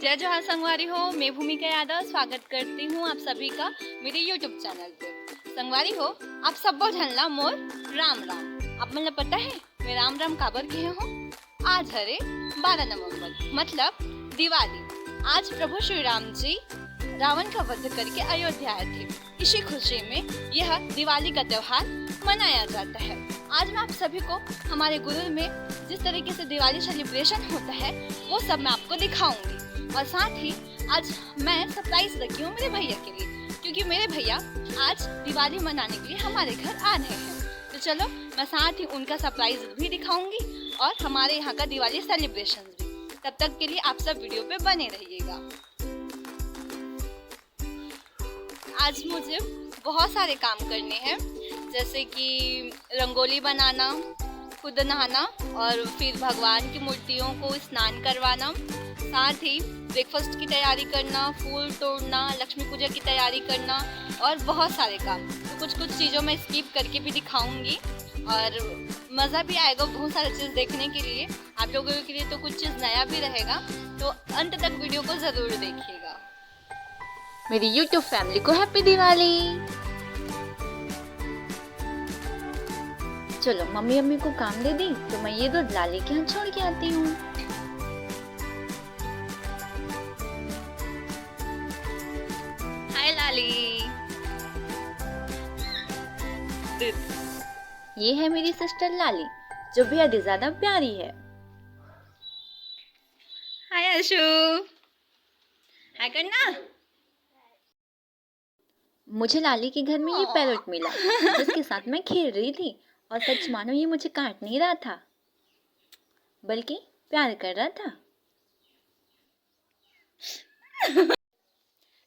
जय जोहार संगवारी हो। मैं भूमिका यादव स्वागत करती हूँ आप सभी का मेरे YouTube चैनल पे। संगवारी हो, आप सबको झलना मोर राम राम। आप मतलब पता है मैं राम राम काबर कहे हूँ। आज हरे 12 नवंबर मतलब दिवाली। आज प्रभु श्री राम जी रावण का वध करके अयोध्या आए थे। इसी खुशी में यह दिवाली का त्योहार मनाया जाता है। आज मैं आप सभी को हमारे गुरु में जिस तरीके से दिवाली सेलिब्रेशन होता है वो सब मैं आपको दिखाऊंगी। और साथ ही आज मैं सरप्राइज रखी हूँ मेरे भैया के लिए, क्योंकि मेरे भैया आज दिवाली मनाने के लिए हमारे घर आ रहे हैं। तो चलो मैं साथ ही उनका सरप्राइज भी दिखाऊंगी और हमारे यहाँ का दिवाली सेलिब्रेशन भी। तब तक के लिए आप सब वीडियो पे बने रहिएगा। आज मुझे बहुत सारे काम करने हैं, जैसे कि रंगोली बनाना, खुद नहाना और फिर भगवान की मूर्तियों को स्नान करवाना, साथ ही ब्रेकफास्ट की तैयारी करना, फूल तोड़ना, लक्ष्मी पूजा की तैयारी करना और बहुत सारे काम। तो कुछ चीज़ों में स्किप करके भी दिखाऊंगी और मज़ा भी आएगा बहुत सारी चीज़ देखने के लिए। आप लोगों के लिए तो कुछ चीज़ नया भी रहेगा, तो अंत तक वीडियो को ज़रूर देखिएगा। मेरी YouTube फैमिली को हैप्पी दिवाली। चलो मम्मी अम्मी को काम दे दी तो मैं ये दूध लाली के यहाँ छोड़ के आती हूँ। हाय लाली। ये है मेरी सिस्टर लाली जो बेहद ही ज्यादा प्यारी है। हाय अशु। हाय करना। मुझे लाली के घर में ये पैरट मिला जिसके साथ मैं खेल रही थी और सच मानो ये मुझे काट नहीं रहा था बल्कि प्यार कर रहा था।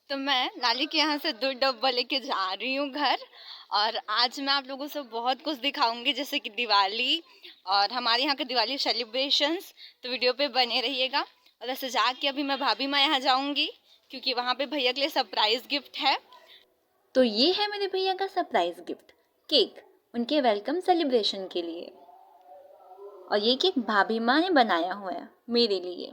तो मैं लाली के यहाँ से 2 डब्बा लेके जा रही हूँ घर, और आज मैं आप लोगों से बहुत कुछ दिखाऊंगी, जैसे कि दिवाली और हमारे यहाँ के दिवाली सेलिब्रेशंस। तो वीडियो पे बने रहिएगा। और ऐसे जाके अभी मैं भाभी माँ यहाँ जाऊँगी क्योंकि वहाँ पे भैया के लिए सरप्राइज गिफ्ट है। तो ये है मेरे भैया का सरप्राइज गिफ्ट, केक, उनके वेलकम सेलिब्रेशन के लिए। और ये केक भाभी माँ ने बनाया हुआ है मेरे लिए।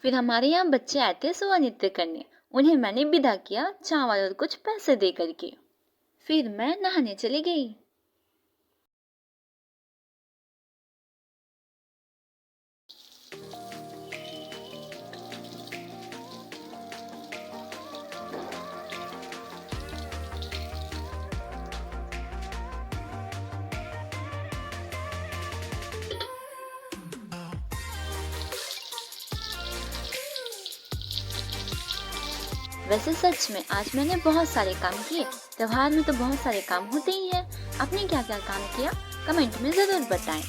फिर हमारे यहाँ बच्चे आए थे सुबह नृत्य करने, उन्हें मैंने विदा किया चावल और कुछ पैसे दे करके। फिर मैं नहाने चली गई। वैसे सच में आज मैंने बहुत सारे काम किए। त्योहार में तो बहुत सारे काम होते ही हैं। आपने क्या क्या काम किया कमेंट में जरूर बताएं।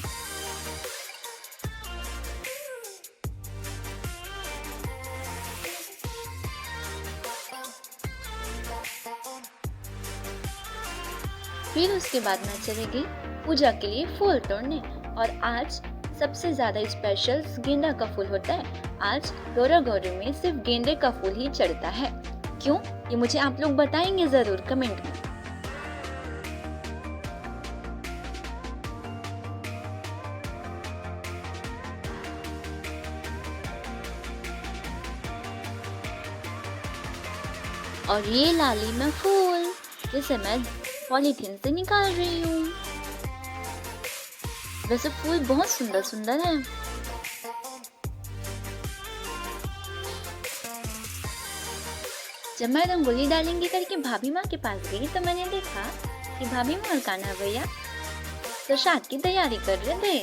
फिर उसके बाद मैं चली गई पूजा के लिए फूल तोड़ने। और आज सबसे ज्यादा स्पेशल गेंदा का फूल होता है। आज गौरा गौरी में सिर्फ गेंदे का फूल ही चढ़ता है। क्यों, ये मुझे आप लोग बताएंगे जरूर कमेंट में। और ये लाली में फूल जिसे मैं पॉलीथीन से निकाल रही हूँ। वैसे फूल बहुत सुंदर सुंदर है। जब मैं रंगोली डालेंगे करके भाभी माँ के पास गई तो मैंने देखा कि भाभी माँ और कान्हा भैया प्रसाद की तैयारी कर रहे थे।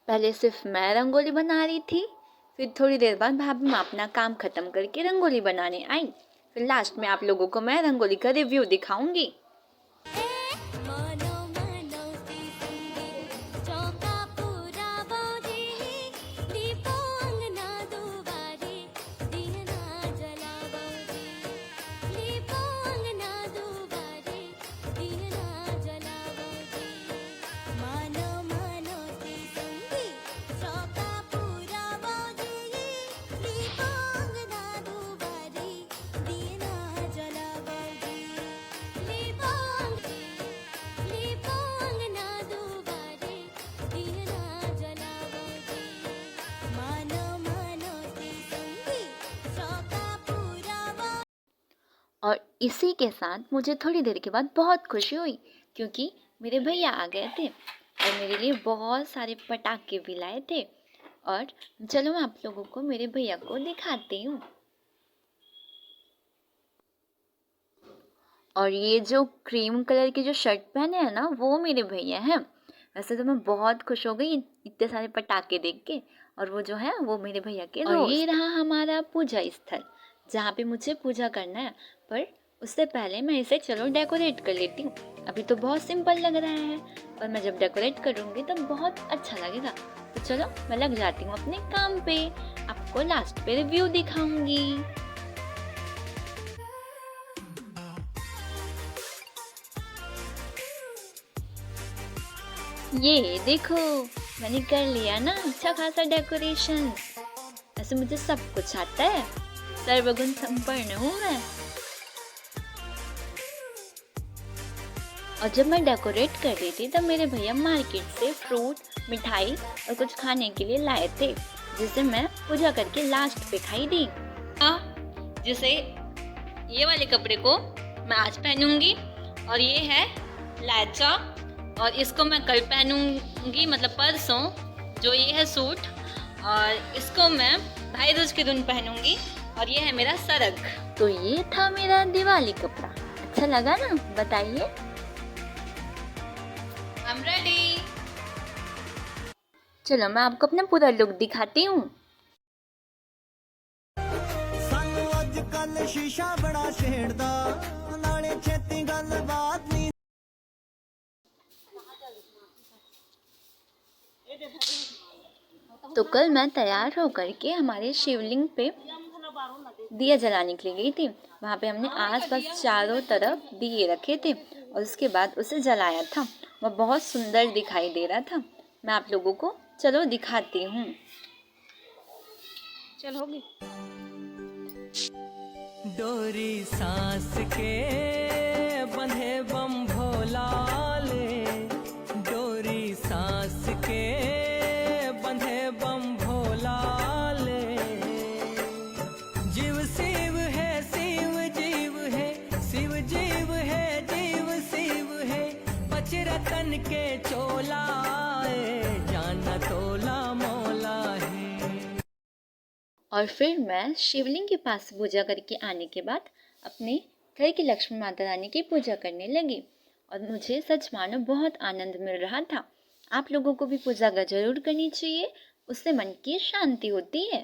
पहले सिर्फ मैं रंगोली बना रही थी, फिर थोड़ी देर बाद भाभी माँ अपना काम खत्म करके रंगोली बनाने आई। फिर लास्ट में आप लोगों को मैं रंगोली का रिव्यू दिखाऊंगी। इसी के साथ मुझे थोड़ी देर के बाद बहुत खुशी हुई क्योंकि मेरे भैया आ गए थे और मेरे लिए बहुत सारे पटाखे भी लाए थे। और चलो मैं आप लोगों को मेरे भैया को दिखाती हूँ। और ये जो क्रीम कलर की जो शर्ट पहने हैं ना, वो मेरे भैया हैं। वैसे तो मैं बहुत खुश हो गई इतने सारे पटाखे देख के, और वो जो है वो मेरे भैया के दोस्त। और ये रहा हमारा पूजा स्थल जहाँ पे मुझे पूजा करना है, पर उससे पहले मैं इसे चलो डेकोरेट कर लेती हूँ। अभी तो बहुत सिंपल लग रहा है, पर मैं जब डेकोरेट करूँगी तब बहुत अच्छा लगेगा। तो चलो मैं लग जाती हूँ अपने काम पे, आपको लास्ट पे रिव्यू दिखाऊंगी। ये देखो, मैंने कर लिया ना अच्छा खासा डेकोरेशन। ऐसे मुझे सब कुछ आता है, सर्वगुण संपन्न हूँ मैं। और जब मैं डेकोरेट कर रही थी तब मेरे भैया मार्केट से फ्रूट, मिठाई और कुछ खाने के लिए लाए थे, जिसे मैं पूजा करके लास्ट पे खाई थी। जैसे ये वाले कपड़े को मैं आज पहनूंगी, और ये है लहचा, और इसको मैं कल पहनूंगी मतलब परसों। जो ये है सूट, और इसको मैं भाई दूज के दिन पहनूंगी, और ये है मेरा सरग। तो ये था मेरा दिवाली कपड़ा। अच्छा लगा ना, बताइए। I'm ready। चलो मैं आपको अपना पूरा लुक दिखाती हूँ। शीशा बड़ा छेड़दा नाले छेती गलबात नहीं। तो कल मैं तैयार होकर के हमारे शिवलिंग पे दिया जलाने के लिए गई थी। वहाँ पे हमने आसपास चारों तरफ दिए रखे थे और उसके बाद उसे जलाया था। वह बहुत सुंदर दिखाई दे रहा था। मैं आप लोगों को चलो दिखाती हूँ। चल होगी। डोरी सांस के बंधे बम भोला ले, डोरी सांस के बंधे बम भोला ले। जीव शिव है शिव जीव है, शिव जीव है जीव शिव है। पचरतन के चोला जाना तोला मौला है। और फिर मैं शिवलिंग के पास पूजा करके आने के बाद अपने घर की लक्ष्मी माता रानी की पूजा करने लगी, और मुझे सच मानो बहुत आनंद मिल रहा था। आप लोगों को भी पूजा जरूर करनी चाहिए, उससे मन की शांति होती है।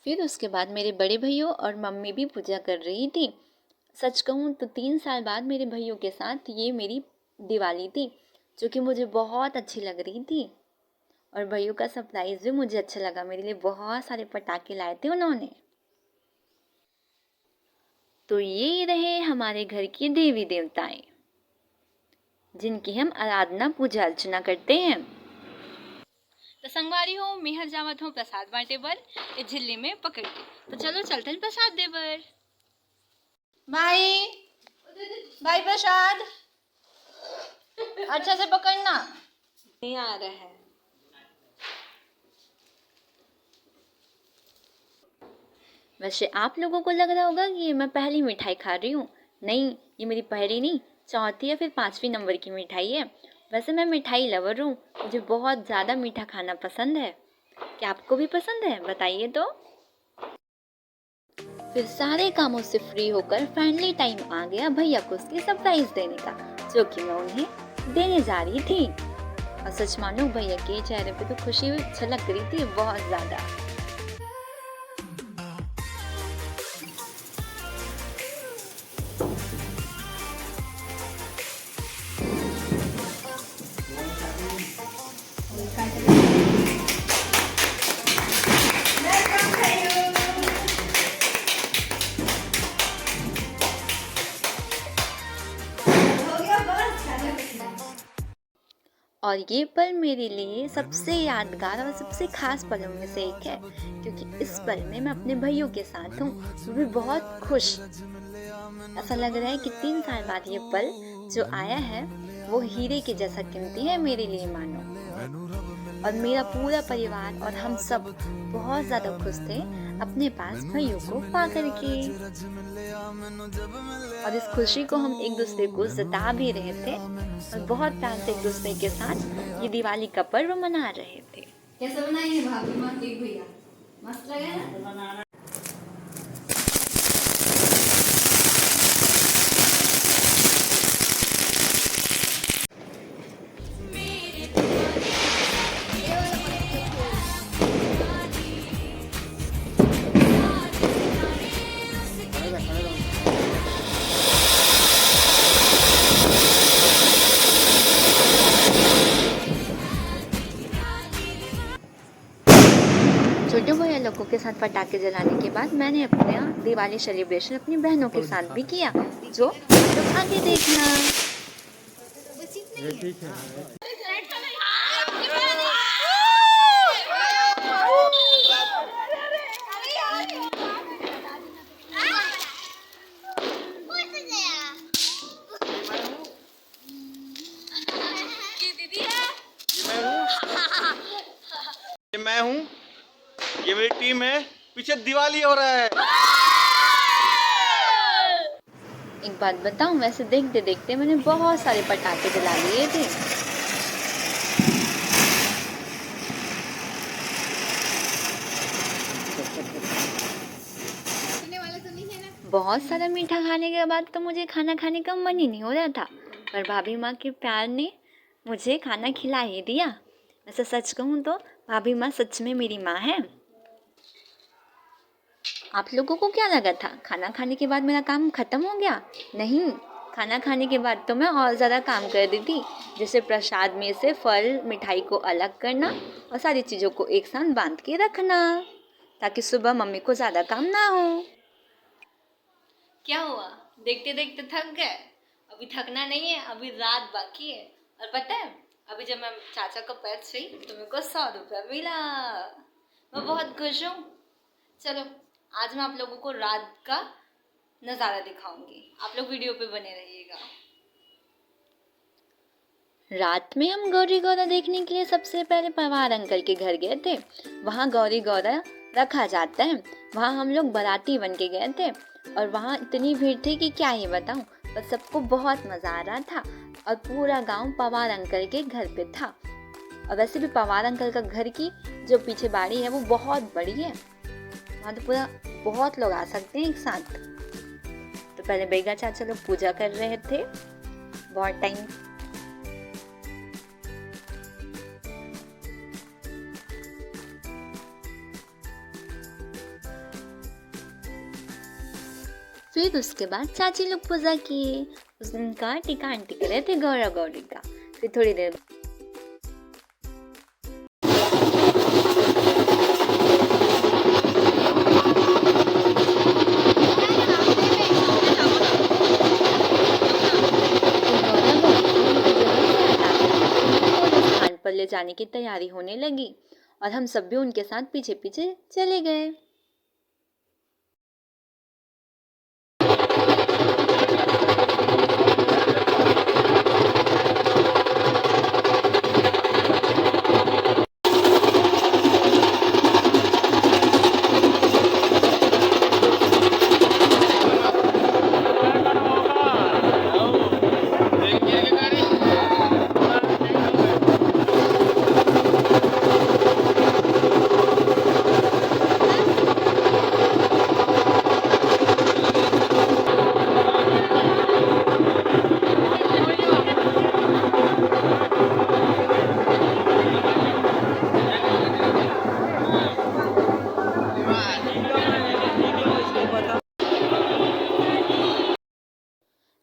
फिर उसके बाद मेरे बड़े भैयों और मम्मी भी पूजा कर रही थी। सच कहूँ तो 3 साल बाद मेरे भैयों के साथ ये मेरी दिवाली थी, जो कि मुझे बहुत अच्छी लग रही थी। और भैयों का सरप्राइज भी मुझे अच्छा लगा। मेरे लिए बहुत सारे पटाखे लाए थे उन्होंने। तो ये रहे हमारे घर की देवी देवताएं, जिनकी हम आराधना पूजा अर्चना करते हैं। तो संगवारी हो, मेहर जावत हो प्रसाद बांटे बर इस झिल्ली में पकड़ के। तो चलो चलते हैं प्रसाद दे बर। भाई भाई प्रसाद अच्छा से पकड़ना, नहीं आ रहा है। वैसे आप लोगों को लग रहा होगा कि ये मैं पहली मिठाई खा रही हूँ। नहीं, ये मेरी पहली नहीं, चौथी या फिर 5वीं नंबर की मिठाई है। वैसे मैं मिठाई लवर हूँ, मुझे बहुत ज़्यादा मीठा खाना पसंद है। क्या आपको भी पसंद है, बताइए तो। फिर सारे कामों से फ्री होकर फाइनली टाइम आ गया भैया को उसकी सरप्राइज देने का, जो कि मैं उन्हें देने जा रही थी। और सच मानो भैया के चेहरे पे तो खुशी झलक रही थी बहुत ज़्यादा। और ये पल मेरे लिए सबसे यादगार और सबसे खास पलों में से एक है, क्योंकि इस पल में मैं अपने भाइयों के साथ हूँ, वो भी बहुत खुश। ऐसा लग रहा है कि 3 साल बाद ये पल जो आया है वो हीरे के जैसा कीमती है मेरे लिए मानो। और मेरा पूरा परिवार और हम सब बहुत ज़्यादा खुश थे अपने पास भैया को पा करके। और इस खुशी को हम एक दूसरे को जता भी रहे थे और बहुत प्यार से एक दूसरे के साथ ये दिवाली का पर्व मना रहे थे। कैसे बनाई है भाभी माँ केक भैया? मस्त लगे ना? छोटे भैया लोगों के साथ पटाखे जलाने के बाद मैंने अपना दिवाली सेलिब्रेशन अपनी बहनों के साथ भी किया, जो तो आगे देखना। ये मैं हूँ, ये मेरी टीम है, पीछे दिवाली हो रहा है। एक बात बताऊं, वैसे देखते देखते मैंने बहुत सारे पटाखे जला लिए थे। बहुत सारा मीठा खाने के बाद तो मुझे खाना खाने का मन ही नहीं हो रहा था, पर भाभी माँ के प्यार ने मुझे खाना खिला ही दिया। वैसे सच कहूँ तो भाभी माँ सच में मेरी माँ है। आप लोगों को क्या लगा था खाना खाने के बाद मेरा काम खत्म हो गया? नहीं, खाना खाने के बाद तो मैं और ज़्यादा काम कर दी थी, जैसे प्रसाद में से फल मिठाई को अलग करना और सारी चीज़ों को एक साथ बांध के रखना, ताकि सुबह मम्मी को ज़्यादा काम ना हो। क्या हुआ, देखते देखते थक गए? अभी थकना नहीं है, अभी रात बाकी है। और पता है, अभी जब मैं चाचा को पैर छुई तो मेरे को 100 रुपया मिला। मैं बहुत खुश हूँ। चलो आज मैं आप लोगों को रात का नज़ारा दिखाऊंगी, आप लोग वीडियो पे बने रहिएगा। रात में हम गौरी गौरा देखने के लिए सबसे पहले पवार अंकल के घर गए थे। वहाँ गौरी गौरा रखा जाता है, वहाँ हम लोग बाराती बन के गए थे और वहाँ इतनी भीड़ थी कि क्या ही बताऊँ, पर सबको बहुत मज़ा आ रहा था और पूरा गांव पवार अंकल के घर पे था। और वैसे भी पवार अंकल का घर की जो पीछे बाड़ी है वो बहुत बड़ी है, वहाँ तो पूरा बहुत लोग आ सकते हैं एक साथ। तो पहले बेगा चाचा लोग पूजा कर रहे थे बहुत टाइम। फिर उसके बाद चाची लोग पूजा किए। उस दिन का टीका आंटी कर रहे थे गौरा गौरी का। फिर थोड़ी देर पर ले जाने की तैयारी होने लगी और हम सब भी उनके साथ पीछे पीछे चले गए।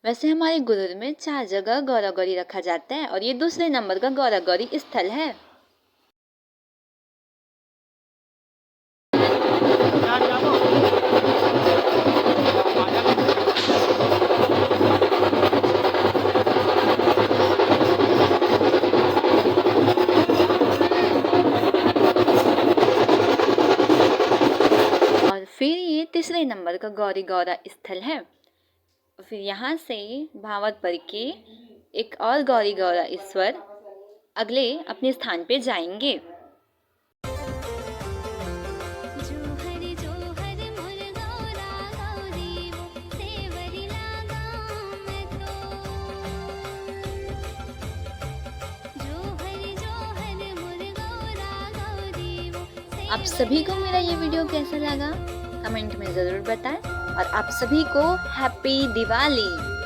वैसे हमारे गुरुर में 4 जगह गौरा गौरी रखा जाता है और ये दूसरे नंबर का गौरा गौरी स्थल है। और फिर ये तीसरे नंबर का गौरी गौरा स्थल है। फिर यहाँ से भावत पर के एक और गौरी गौरा ईश्वर अगले अपने स्थान पे जाएंगे। आप सभी को मेरा ये वीडियो कैसा लगा कमेंट में ज़रूर बताएं और आप सभी को हैप्पी दिवाली।